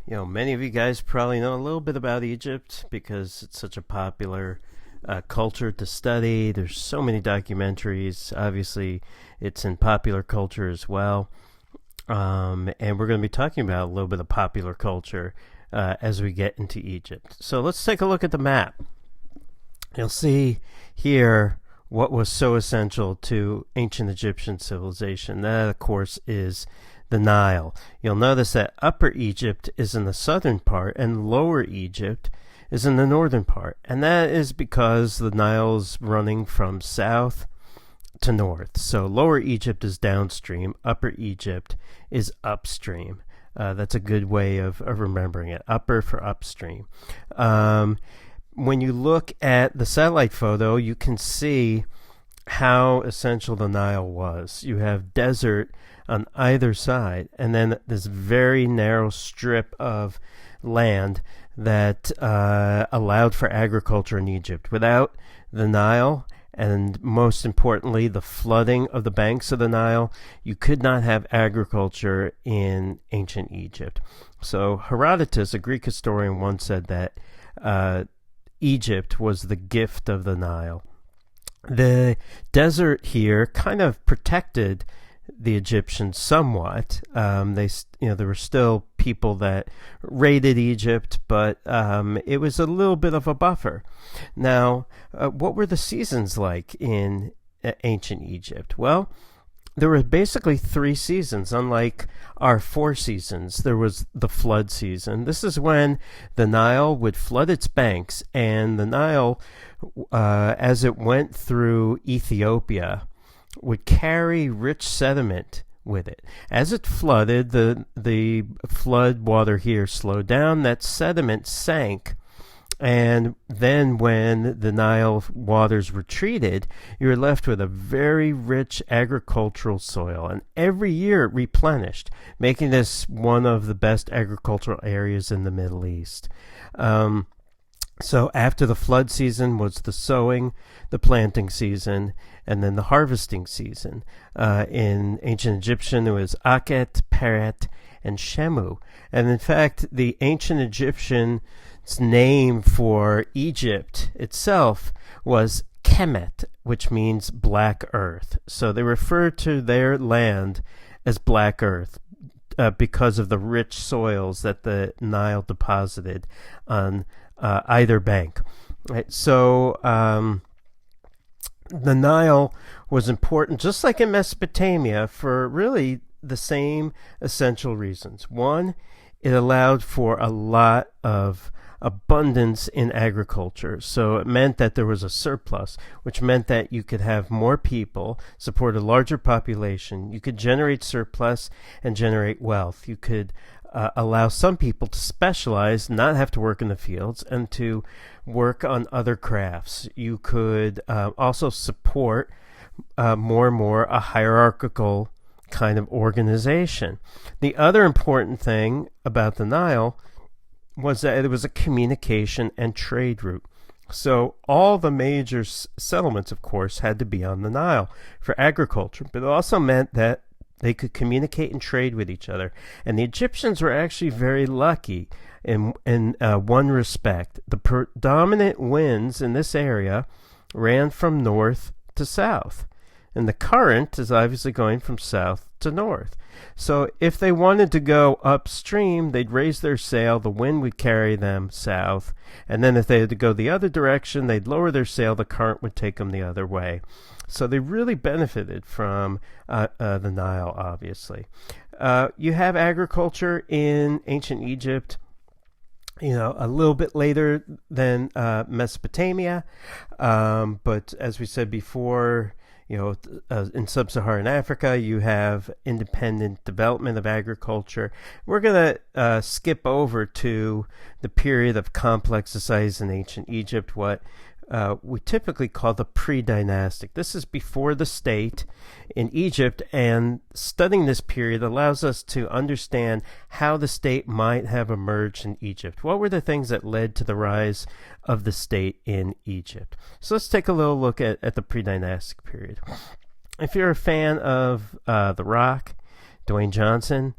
Many of you guys probably know a little bit about Egypt because it's such a popular culture to study. There's so many documentaries. Obviously, it's in popular culture as well. And we're going to be talking about a little bit of popular culture as we get into Egypt. So let's take a look at the map. You'll see here what was so essential to ancient Egyptian civilization. That, of course, is the Nile. You'll notice that Upper Egypt is in the southern part and Lower Egypt is in the northern part. And that is because the Nile is running from south to north. So Lower Egypt is downstream, Upper Egypt is upstream. That's a good way of remembering it. Upper for upstream. When you look at the satellite photo, you can see how essential the Nile was. You have desert on either side, and then this very narrow strip of land that allowed for agriculture in Egypt. Without the Nile, and most importantly, the flooding of the banks of the Nile, you could not have agriculture in ancient Egypt. So Herodotus, a Greek historian, once said that Egypt was the gift of the Nile. The desert here kind of protected the Egyptians somewhat. There were still people that raided Egypt, but it was a little bit of a buffer. Now, what were the seasons like in ancient Egypt? Well, there were basically 3 seasons. Unlike our 4 seasons, there was the flood season. This is when the Nile would flood its banks, and the Nile, as it went through Ethiopia, would carry rich sediment with it. As it flooded, the flood water here slowed down, that sediment sank, and then when the Nile waters retreated, you were left with a very rich agricultural soil, and every year it replenished, making this one of the best agricultural areas in the Middle East. So after the flood season was the sowing, the planting season, and then the harvesting season. In ancient Egyptian, it was Akhet, Peret, and Shemu. And in fact, the ancient Egyptian's name for Egypt itself was Kemet, which means black earth. So they referred to their land as black earth because of the rich soils that the Nile deposited on either bank. Right. So the Nile was important, just like in Mesopotamia, for really the same essential reasons. One, it allowed for a lot of abundance in agriculture. So it meant that there was a surplus, which meant that you could have more people, support a larger population. You could generate surplus and generate wealth. You could allow some people to specialize, not have to work in the fields, and to work on other crafts. You could also support more and more a hierarchical kind of organization. The other important thing about the Nile was that it was a communication and trade route. So all the major settlements, of course, had to be on the Nile for agriculture, but it also meant that they could communicate and trade with each other. And the Egyptians were actually very lucky in one respect. The predominant winds in this area ran from north to south. And the current is obviously going from south to north. So if they wanted to go upstream, they'd raise their sail, the wind would carry them south. And then if they had to go the other direction, they'd lower their sail, the current would take them the other way. So they really benefited from the Nile, obviously. You have agriculture in ancient Egypt, a little bit later than Mesopotamia. But as we said before, in sub-Saharan Africa, you have independent development of agriculture. We're going to skip over to the period of complex societies in ancient Egypt, what we typically call the pre-dynastic. This is before the state in Egypt, and studying this period allows us to understand how the state might have emerged in Egypt. What were the things that led to the rise of the state in Egypt? So let's take a little look at the pre-dynastic period. If you're a fan of The Rock, Dwayne Johnson,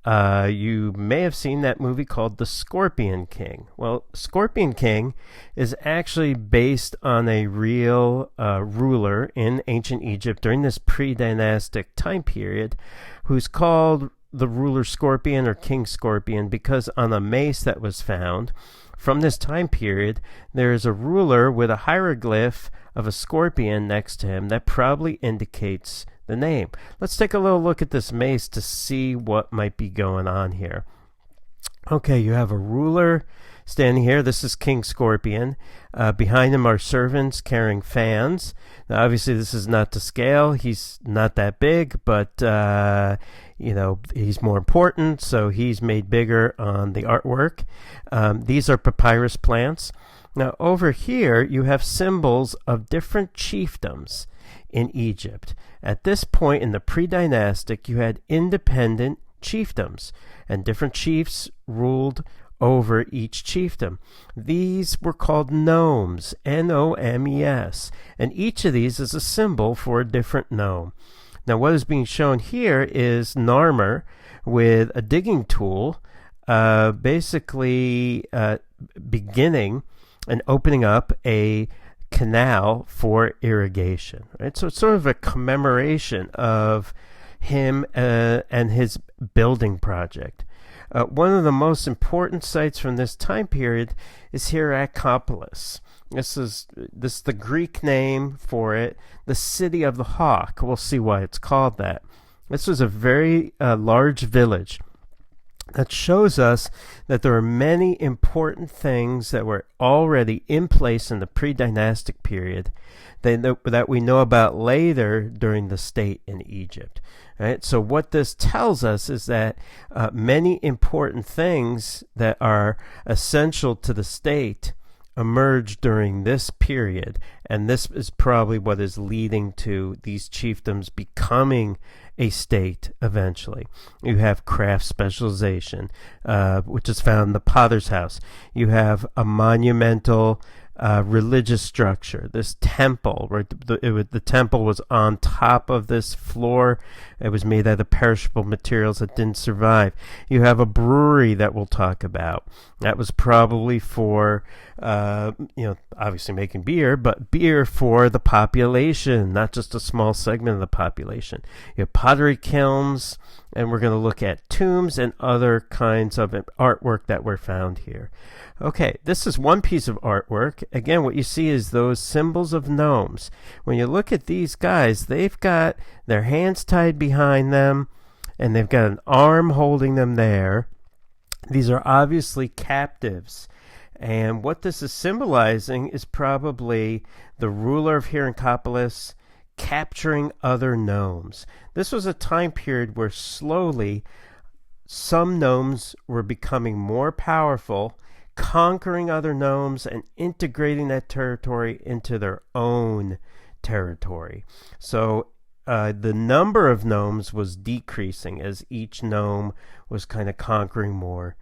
You may have seen that movie called The Scorpion King. Well, Scorpion King is actually based on a real ruler in ancient Egypt during this pre-dynastic time period who's called the ruler Scorpion or King Scorpion because on a mace that was found from this time period, there is a ruler with a hieroglyph of a scorpion next to him that probably indicates the name. Let's take a little look at this mace to see what might be going on here. Okay, you have a ruler standing here. This is King Scorpion. Behind him are servants carrying fans. Now, obviously, this is not to scale. He's not that big, but he's more important, so he's made bigger on the artwork. These are papyrus plants. Now, over here, you have symbols of different chiefdoms in Egypt. At this point in the pre-dynastic, you had independent chiefdoms, and different chiefs ruled over each chiefdom. These were called nomes, N-O-M-E-S, and each of these is a symbol for a different nome. Now, what is being shown here is Narmer with a digging tool, basically beginning and opening up a canal for irrigation. Right? So it's sort of a commemoration of him and his building project. One of the most important sites from this time period is here at Acropolis. This is the Greek name for it, the City of the Hawk. We'll see why it's called that. This was a very large village that shows us that there are many important things that were already in place in the pre-dynastic period that we know about later during the state in Egypt. Right? So what this tells us is that many important things that are essential to the state emerged during this period, and this is probably what is leading to these chiefdoms becoming a state eventually. You have craft specialization, which is found in the potter's house. You have a monumental religious structure, this temple, right? The temple was on top of this floor. It was made out of perishable materials that didn't survive. You have a brewery that we'll talk about. That was probably for, obviously making beer, but beer for the population, not just a small segment of the population. You have pottery kilns, and we're going to look at tombs and other kinds of artwork that were found here. Okay, this is one piece of artwork. Again, what you see is those symbols of gnomes. When you look at these guys, they've got their hands tied behind them, and they've got an arm holding them there. These are obviously captives. And what this is symbolizing is probably the ruler of Hierakonpolis capturing other gnomes. This was a time period where slowly some gnomes were becoming more powerful, conquering other gnomes and integrating that territory into their own territory. So the number of gnomes was decreasing as each gnome was kind of conquering more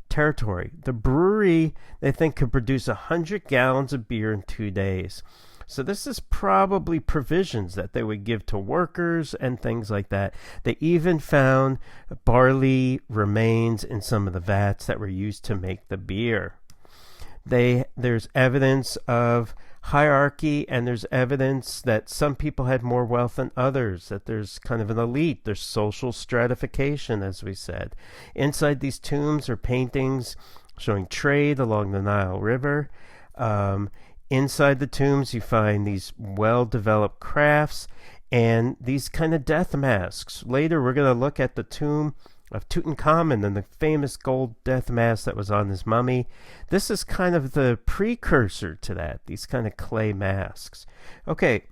territory. The brewery, they think, could produce 100 gallons of beer in 2 days. So this is probably provisions that they would give to workers and things like that. They even found barley remains in some of the vats that were used to make the beer. There's evidence of hierarchy, and there's evidence that some people had more wealth than others, that there's kind of an elite. There's social stratification, as we said. Inside these tombs are paintings showing trade along the Nile River. Inside the tombs, you find these well-developed crafts and these kind of death masks. Later, we're going to look at the tomb of Tutankhamun and the famous gold death mask that was on his mummy. This is kind of the precursor to that, these kind of clay masks. Okay,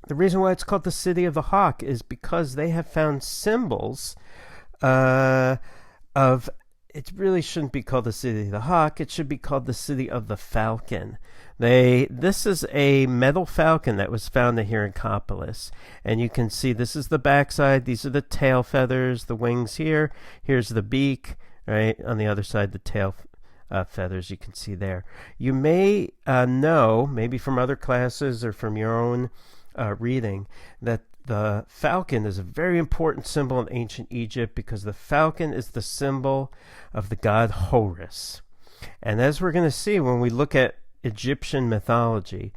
the reason why it's called the City of the Hawk is because they have found symbols of... It really shouldn't be called the City of the Hawk. It should be called the City of the Falcon. This is a metal falcon that was found at Hierakonpolis. And you can see this is the backside. These are the tail feathers, the wings here. Here's the beak, right? On the other side, the tail feathers you can see there. You may know, maybe from other classes or from your own reading, that the falcon is a very important symbol in ancient Egypt because the falcon is the symbol of the god Horus. And as we're going to see when we look at Egyptian mythology,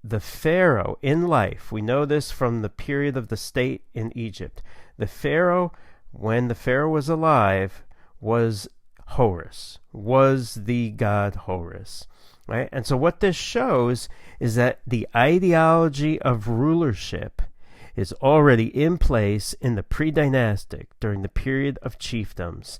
the pharaoh in life, we know this from the period of the state in Egypt, the pharaoh, when the pharaoh was alive, was Horus, was the god Horus. Right? And so what this shows is that the ideology of rulership is already in place in the pre-dynastic during the period of chiefdoms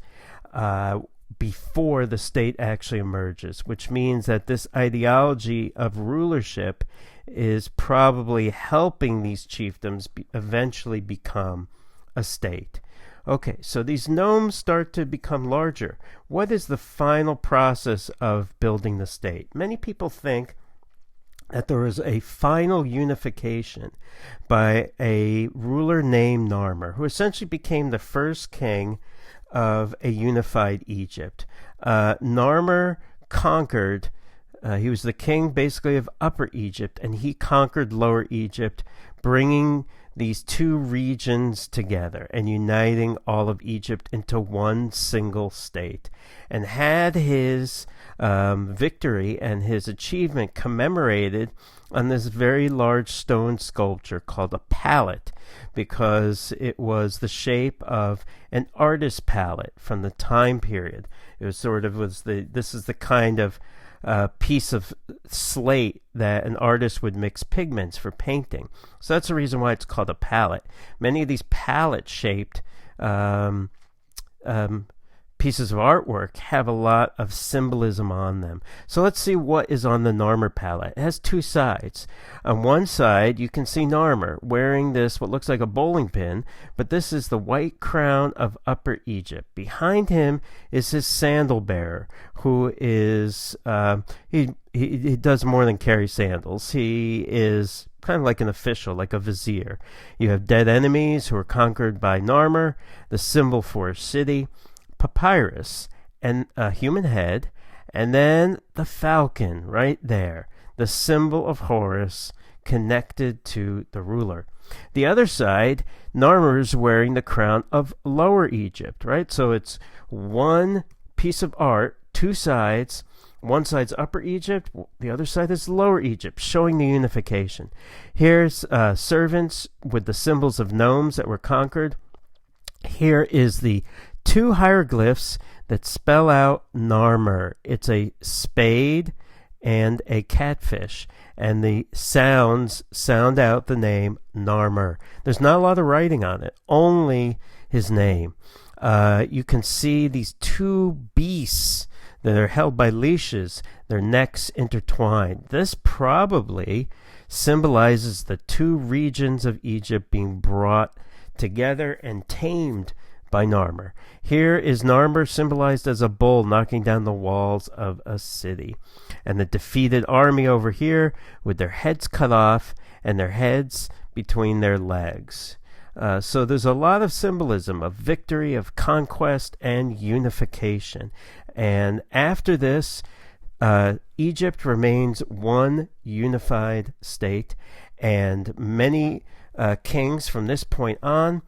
before the state actually emerges, which means that this ideology of rulership is probably helping these chiefdoms eventually become a state. Okay, so these nomes start to become larger. What is the final process of building the state? Many people think that there was a final unification by a ruler named Narmer, who essentially became the first king of a unified Egypt. Narmer conquered, he was the king basically of Upper Egypt, and he conquered Lower Egypt, bringing these two regions together and uniting all of Egypt into one single state, and had his victory and his achievement commemorated on this very large stone sculpture called a palette, because it was the shape of an artist's palette from the time period. It was this is the kind of piece of slate that an artist would mix pigments for painting. So that's the reason why it's called a palette. Many of these palette-shaped pieces of artwork have a lot of symbolism on them. So let's see what is on the Narmer palette. It has two sides. On one side, you can see Narmer wearing this, what looks like a bowling pin, but this is the white crown of Upper Egypt. Behind him is his sandal bearer, who is, he does more than carry sandals. He is kind of like an official, like a vizier. You have dead enemies who are conquered by Narmer, the symbol for a city, papyrus, and a human head, and then the falcon right there, the symbol of Horus connected to the ruler. The other side, Narmer is wearing the crown of Lower Egypt, right? So it's one piece of art, two sides. One side's Upper Egypt, the other side is Lower Egypt, showing the unification. Here's servants with the symbols of gnomes that were conquered. Here is the two hieroglyphs that spell out Narmer. It's a spade and a catfish, and the sounds sound out the name Narmer. There's not a lot of writing on it, only his name. You can see these two beasts that are held by leashes, their necks intertwined. This probably symbolizes the two regions of Egypt being brought together and tamed by Narmer. Here is Narmer symbolized as a bull knocking down the walls of a city, and the defeated army over here with their heads cut off and their heads between their legs. So there's a lot of symbolism of victory, of conquest, and unification. And after this, Egypt remains one unified state, and many kings from this point on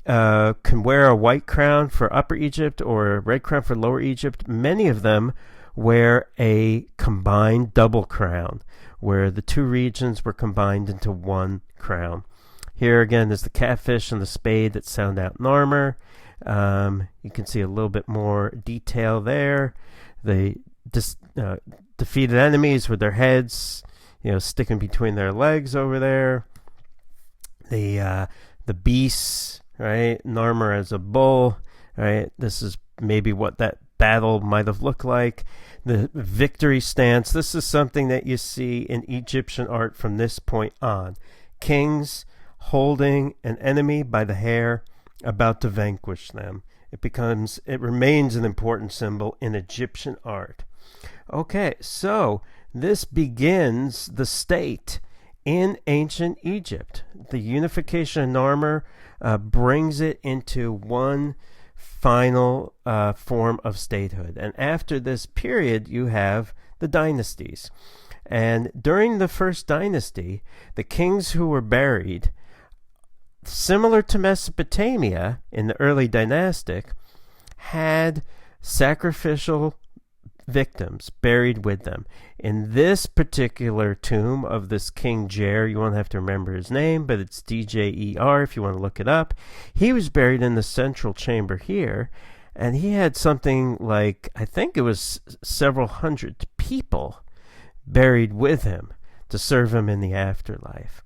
can wear a white crown for Upper Egypt or a red crown for Lower Egypt. Many of them wear a combined double crown, where the two regions were combined into one crown. Here again is the catfish and the spade that sound out Narmer. You can see a little bit more detail there. The defeated enemies with their heads, sticking between their legs over there. The beasts, right? Narmer as a bull, right? This is maybe what that battle might have looked like. The victory stance. This is something that you see in Egyptian art from this point on. Kings holding an enemy by the hair, about to vanquish them. It remains an important symbol in Egyptian art. Okay, so this begins the state in ancient Egypt. The unification of Narmer brings it into one final form of statehood. And after this period, you have the dynasties. And during the first dynasty, the kings who were buried similar to Mesopotamia in the early dynastic, had sacrificial victims buried with them. In this particular tomb of this King Jer, you won't have to remember his name, but it's Djer if you want to look it up. He was buried in the central chamber here, and he had something like, I think it was several hundred people buried with him to serve him in the afterlife.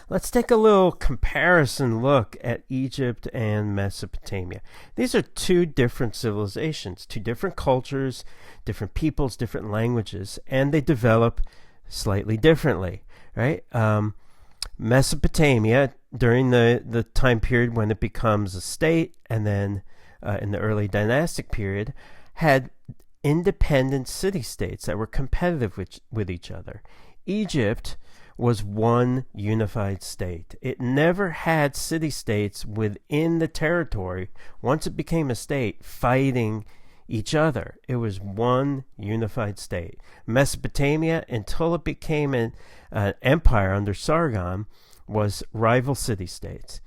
Let's take a little comparison look at Egypt and Mesopotamia. These are two different civilizations, two different cultures, different peoples, different languages, and they develop slightly differently, right? Mesopotamia, during the time period when it becomes a state, and then in the early dynastic period, had independent city-states that were competitive with each other. Egypt was one unified state. It never had city-states within the territory, once it became a state, fighting each other. It was one unified state. Mesopotamia, until it became an empire under Sargon, was rival city-states.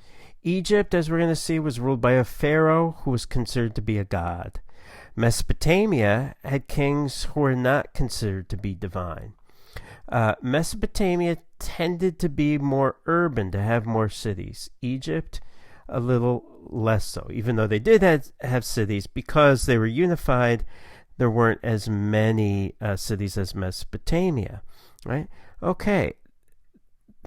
Egypt, as we're going to see, was ruled by a pharaoh who was considered to be a god. Mesopotamia had kings who were not considered to be divine. Mesopotamia tended to be more urban, to have more cities. Egypt, a little less so. Even though they did have cities, because they were unified, there weren't as many cities as Mesopotamia, right? Okay.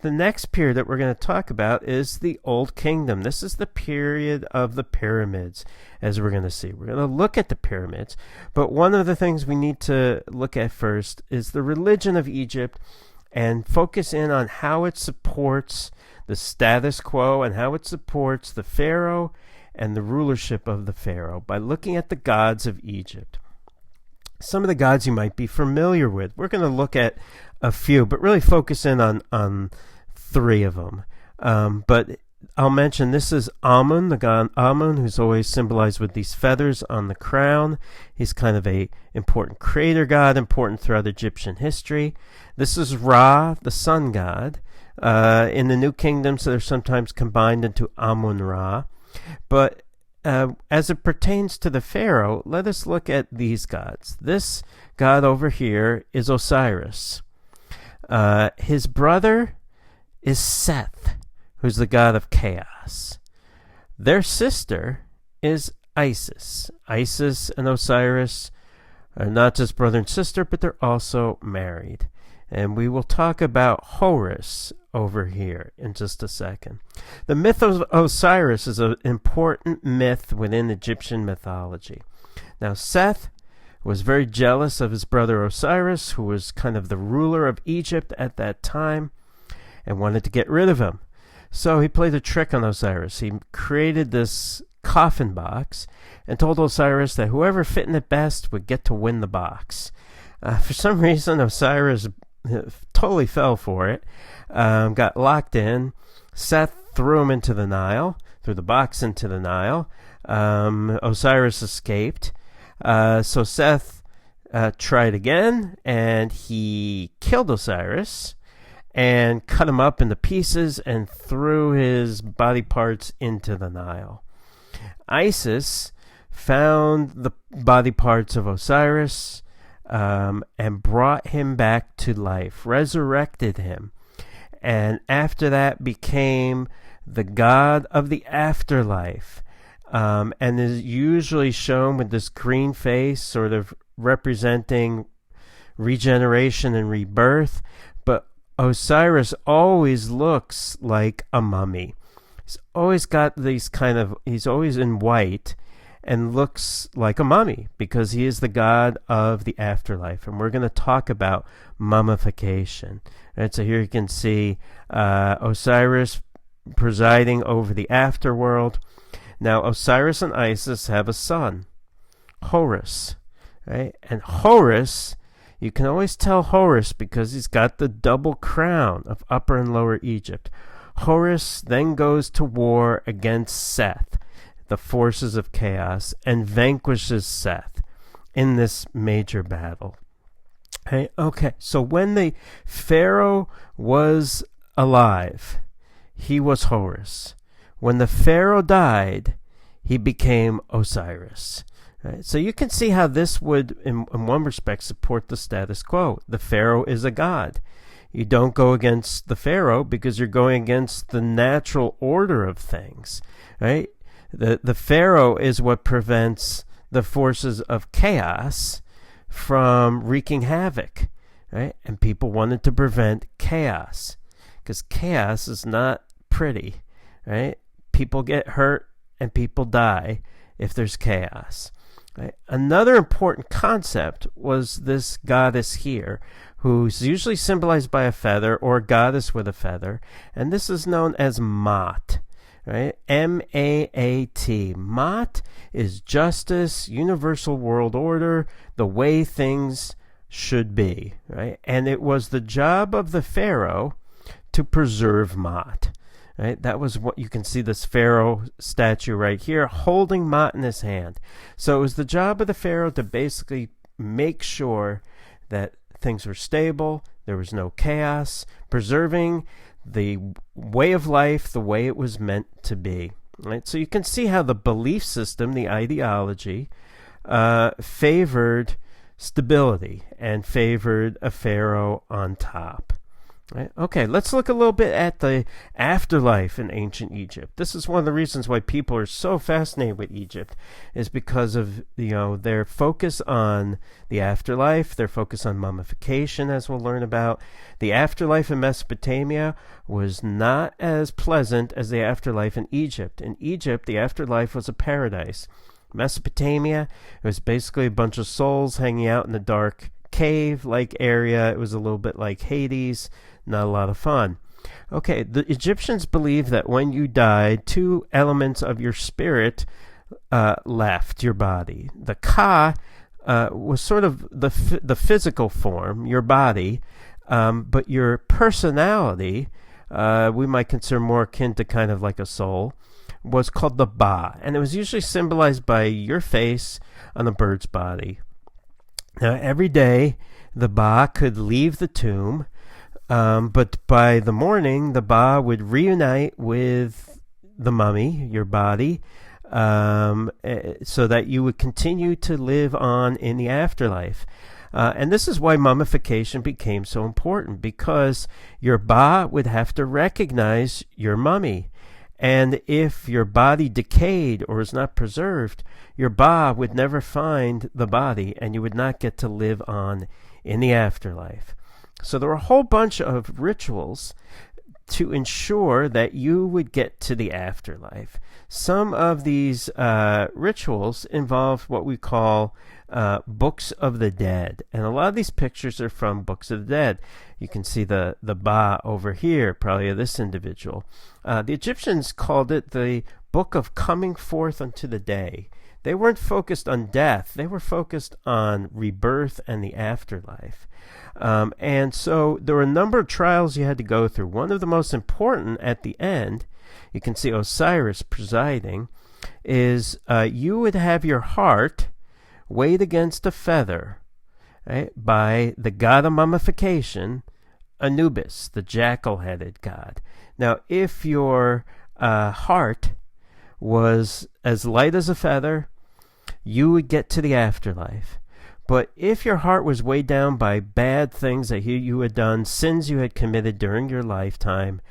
The next period that we're going to talk about is the Old Kingdom. This is the period of the pyramids, as we're going to see. We're going to look at the pyramids, but one of the things we need to look at first is the religion of Egypt and focus in on how it supports the status quo and how it supports the pharaoh and the rulership of the pharaoh by looking at the gods of Egypt. Some of the gods you might be familiar with. We're going to look at a few, but really focus in on three of them. But I'll mention this is Amun, the god Amun, who's always symbolized with these feathers on the crown. He's kind of a important creator god, important throughout Egyptian history. This is Ra, the sun god. In the New Kingdom, so they're sometimes combined into Amun-Ra. But as it pertains to the pharaoh, let us look at these gods. This god over here is Osiris. His brother is Seth, who's the god of chaos. Their sister is Isis. Isis and Osiris are not just brother and sister, but they're also married. And we will talk about Horus over here in just a second. The myth of Osiris is an important myth within Egyptian mythology. Now, Seth was very jealous of his brother Osiris, who was kind of the ruler of Egypt at that time, and wanted to get rid of him. So he played a trick on Osiris. He created this coffin box and told Osiris that whoever fit in it best would get to win the box. For some reason, Osiris totally fell for it, got locked in. Seth threw him into the Nile, threw the box into the Nile. Osiris escaped. So Seth tried again, and he killed Osiris and cut him up into pieces and threw his body parts into the Nile. Isis found the body parts of Osiris and brought him back to life, resurrected him, and after that became the god of the afterlife, and is usually shown with this green face, sort of representing regeneration and rebirth. But Osiris always looks like a mummy. He's always got these he's always in white and looks like a mummy because he is the god of the afterlife. And we're going to talk about mummification. Right, so here you can see Osiris presiding over the afterworld. Now, Osiris and Isis have a son, Horus. Right? And Horus, you can always tell Horus because he's got the double crown of Upper and Lower Egypt. Horus then goes to war against Seth, the forces of chaos, and vanquishes Seth in this major battle. Okay, so when the pharaoh was alive, he was Horus. When the pharaoh died, he became Osiris. Right? So you can see how this would, in one respect, support the status quo. The pharaoh is a god. You don't go against the pharaoh because you're going against the natural order of things. Right? The pharaoh is what prevents the forces of chaos from wreaking havoc. Right? And people wanted to prevent chaos because chaos is not pretty. Right? People get hurt and people die if there's chaos. Right? Another important concept was this goddess here, who's usually symbolized by a feather or a goddess with a feather, and this is known as Maat. Right? M-A-A-T. Maat is justice, universal world order, the way things should be. Right? And it was the job of the pharaoh to preserve Maat. Right? That was what you can see, this pharaoh statue right here holding Maat in his hand. So it was the job of the pharaoh to basically make sure that things were stable, there was no chaos, preserving the way of life the way it was meant to be. Right? So you can see how the belief system, the ideology, favored stability and favored a pharaoh on top. Right? Okay, let's look a little bit at the afterlife in ancient Egypt. This is one of the reasons why people are so fascinated with Egypt, is because of their focus on the afterlife, their focus on mummification, as we'll learn about. The afterlife in Mesopotamia was not as pleasant as the afterlife in Egypt. In Egypt, the afterlife was a paradise. Mesopotamia, it was basically a bunch of souls hanging out in a dark cave-like area. It was a little bit like Hades. Not a lot of fun. Okay, the Egyptians believed that when you died, two elements of your spirit left your body. The Ka was sort of the physical form, your body, but your personality, we might consider more akin to kind of like a soul, was called the Ba, and it was usually symbolized by your face on a bird's body. Now, every day, the Ba could leave the tomb, but by the morning, the Ba would reunite with the mummy, your body, so that you would continue to live on in the afterlife. And this is why mummification became so important, because your Ba would have to recognize your mummy. And if your body decayed or was not preserved, your Ba would never find the body, and you would not get to live on in the afterlife. So there were a whole bunch of rituals to ensure that you would get to the afterlife. Some of these rituals involve what we call books of the dead. And a lot of these pictures are from books of the dead. You can see the Ba over here, probably of this individual. The Egyptians called it the book of coming forth unto the day. They weren't focused on death. They were focused on rebirth and the afterlife. And so there were a number of trials you had to go through. One of the most important at the end, you can see Osiris presiding, is you would have your heart weighed against a feather, right, by the god of mummification, Anubis, the jackal-headed god. Now, if your heart was as light as a feather, you would get to the afterlife. But if your heart was weighed down by bad things that you had done, sins you had committed during your lifetime,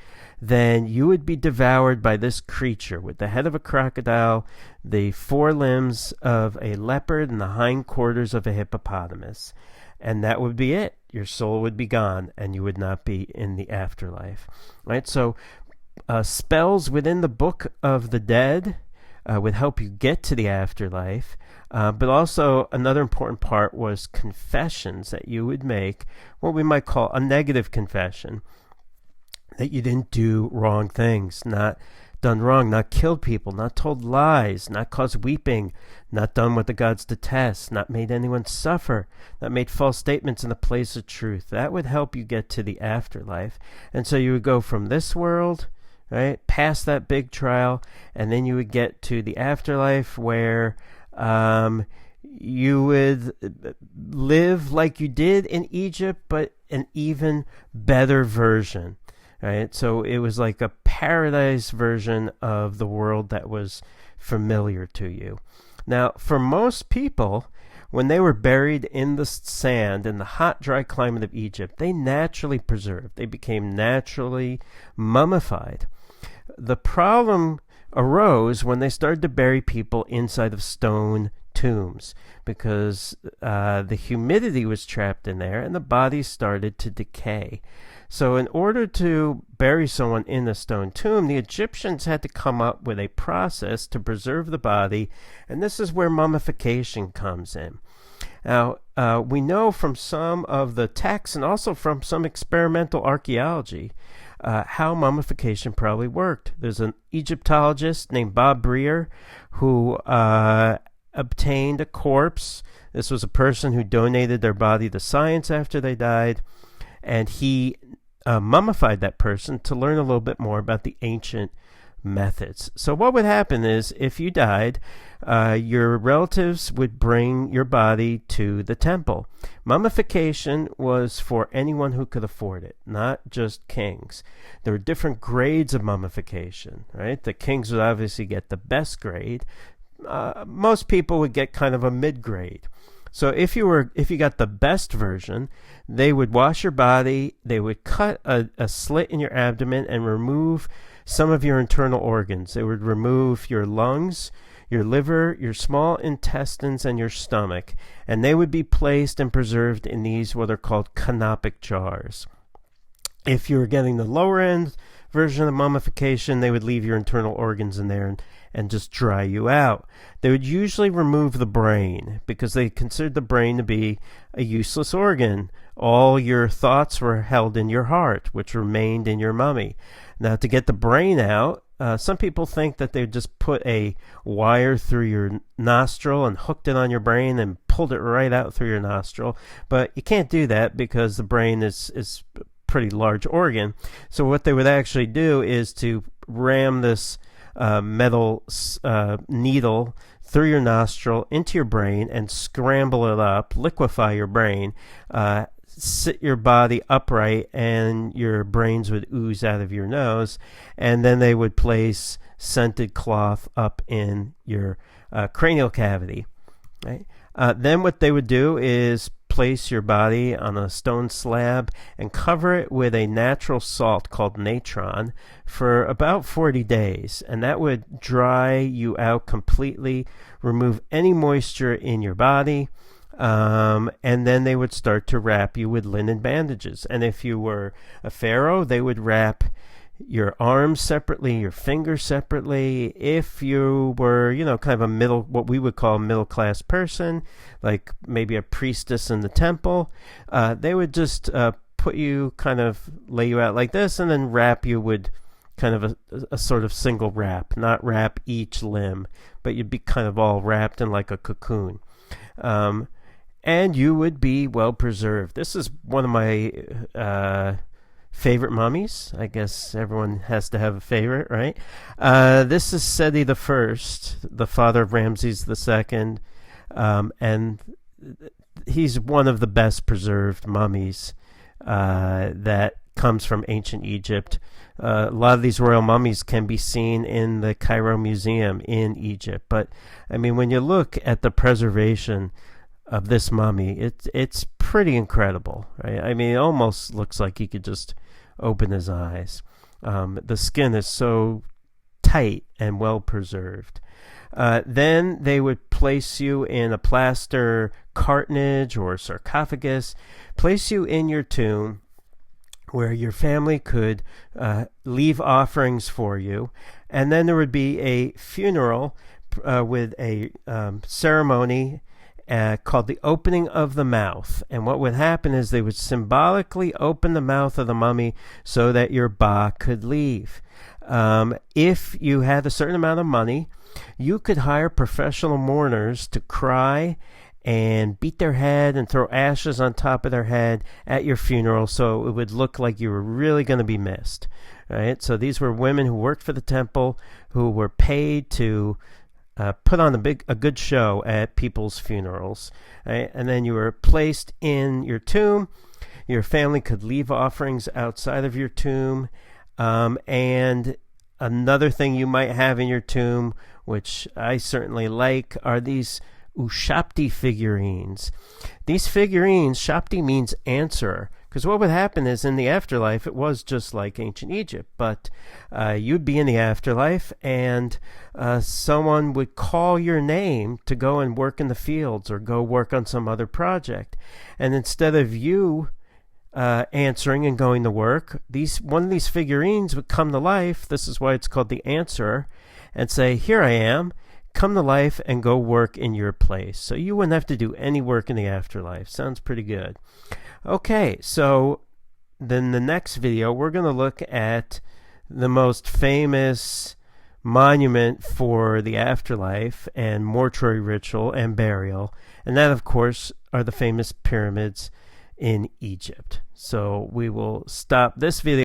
then you would be devoured by this creature with the head of a crocodile, the forelimbs of a leopard, and the hindquarters of a hippopotamus. And that would be it. Your soul would be gone, and you would not be in the afterlife. Right? So spells within the Book of the Dead would help you get to the afterlife. But also another important part was confessions that you would make, what we might call a negative confession, that you didn't do wrong things, not done wrong, not killed people, not told lies, not caused weeping, not done what the gods detest, not made anyone suffer, not made false statements in the place of truth. That would help you get to the afterlife. And so you would go from this world, right, past that big trial, and then you would get to the afterlife where you would live like you did in Egypt, but an even better version. right? So it was like a paradise version of the world that was familiar to you. Now, for most people, when they were buried in the sand in the hot, dry climate of Egypt, they naturally preserved. They became naturally mummified. The problem arose when they started to bury people inside of stone tombs because the humidity was trapped in there and the bodies started to decay. So in order to bury someone in a stone tomb, the Egyptians had to come up with a process to preserve the body, and this is where mummification comes in. Now, we know from some of the texts and also from some experimental archaeology how mummification probably worked. There's an Egyptologist named Bob Brier who obtained a corpse. This was a person who donated their body to science after they died, and he mummified that person to learn a little bit more about the ancient methods. So what would happen is if you died, your relatives would bring your body to the temple. Mummification was for anyone who could afford it, not just kings. There were different grades of mummification, right? The kings would obviously get the best grade. Most people would get kind of a mid-grade. So if you got the best version, they would wash your body, they would cut a slit in your abdomen and remove some of your internal organs. They would remove your lungs, your liver, your small intestines, and your stomach, and they would be placed and preserved in these what are called canopic jars. If you were getting the lower end version of mummification, they would leave your internal organs in there and just dry you out. They would usually remove the brain because they considered the brain to be a useless organ. All your thoughts were held in your heart, which remained in your mummy. Now, to get the brain out, some people think that they just put a wire through your nostril and hooked it on your brain and pulled it right out through your nostril. But you can't do that because the brain is a pretty large organ. So what they would actually do is to ram this metal needle through your nostril into your brain and scramble it up, liquefy your brain, sit your body upright, and your brains would ooze out of your nose, and then they would place scented cloth up in your cranial cavity. Right? Then what they would do is place your body on a stone slab and cover it with a natural salt called natron for about 40 days, and that would dry you out completely, remove any moisture in your body, and then they would start to wrap you with linen bandages. And if you were a pharaoh, they would wrap your arms separately, your fingers separately. If you were, kind of what we would call a middle-class person, like maybe a priestess in the temple, they would just lay you out like this and then wrap you with kind of a sort of single wrap, not wrap each limb, but you'd be kind of all wrapped in like a cocoon. And you would be well preserved. This is one of my favorite mummies. I guess everyone has to have a favorite, right? This is Seti the First, the father of Ramses II, and he's one of the best preserved mummies that comes from ancient Egypt. A lot of these royal mummies can be seen in the Cairo Museum in Egypt. But, I mean, when you look at the preservation of this mummy, it's pretty incredible, right? I mean, it almost looks like he could just open his eyes. The skin is so tight and well preserved. Then they would place you in a plaster cartonnage or sarcophagus, place you in your tomb where your family could leave offerings for you, and then there would be a funeral with a ceremony called the opening of the mouth. And what would happen is they would symbolically open the mouth of the mummy so that your ba could leave. If you had a certain amount of money, you could hire professional mourners to cry and beat their head and throw ashes on top of their head at your funeral so it would look like you were really going to be missed. Right? So these were women who worked for the temple who were paid to put on a good show at people's funerals, right? And then you were placed in your tomb. Your family could leave offerings outside of your tomb. And another thing you might have in your tomb, which I certainly like, are these Ushapti figurines. These figurines, Shapti means answerer, because what would happen is in the afterlife, it was just like ancient Egypt, but you'd be in the afterlife and someone would call your name to go and work in the fields or go work on some other project. And instead of you answering and going to work, one of these figurines would come to life. This is why it's called the answerer, and say, "Here I am, come to life and go work in your place." So you wouldn't have to do any work in the afterlife. Sounds pretty good. Okay, so then the next video we're going to look at the most famous monument for the afterlife and mortuary ritual and burial, and that of course are the famous pyramids in Egypt. So we will stop this video